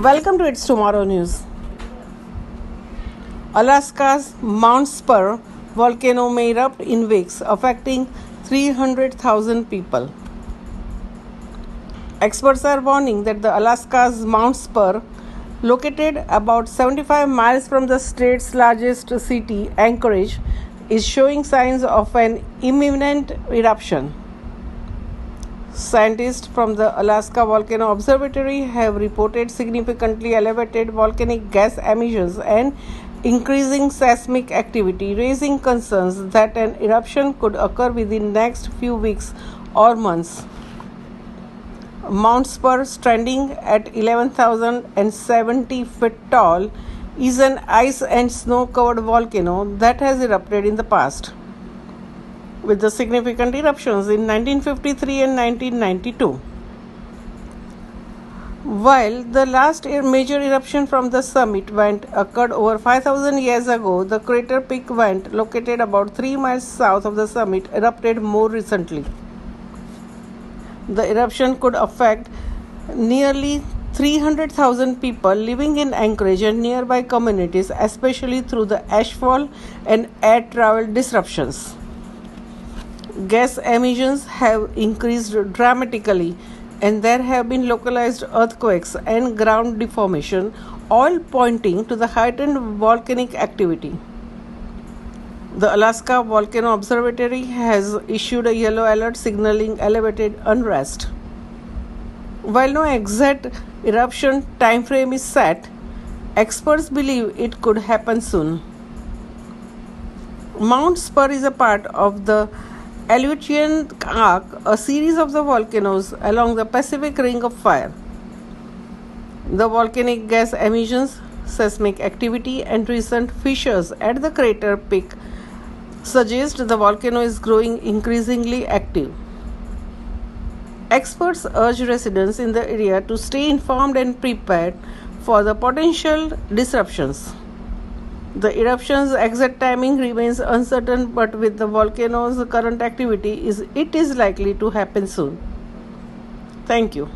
Welcome to It's Tomorrow News. Alaska's Mount Spurr volcano may erupt in weeks, affecting 300,000 people. Experts are warning that the Alaska's Mount Spurr, located about 75 miles from the state's largest city, Anchorage, is showing signs of an imminent eruption. Scientists from the Alaska Volcano Observatory have reported significantly elevated volcanic gas emissions and increasing seismic activity, raising concerns that an eruption could occur within the next few weeks or months. Mount Spurr, standing at 11,070 feet tall, is an ice and snow-covered volcano that has erupted in the past, with the significant eruptions in 1953 and 1992. While the last major eruption from the summit vent occurred over 5,000 years ago, the crater peak vent, located about 3 miles south of the summit, erupted more recently. The eruption could affect nearly 300,000 people living in Anchorage and nearby communities, especially through the ashfall and air travel disruptions. Gas emissions have increased dramatically, and there have been localized earthquakes and ground deformation, all pointing to the heightened volcanic activity. The Alaska Volcano Observatory has issued a yellow alert signaling elevated unrest. While no exact eruption timeframe is set, experts believe it could happen soon. Mount Spurr is a part of the Aleutian Arc, a series of the volcanoes along the Pacific Ring of Fire. The volcanic gas emissions, seismic activity, and recent fissures at the crater peak suggest the volcano is growing increasingly active. Experts urge residents in the area to stay informed and prepared for the potential disruptions. The eruption's exact timing remains uncertain, but with the volcano's current activity, it is likely to happen soon. Thank you.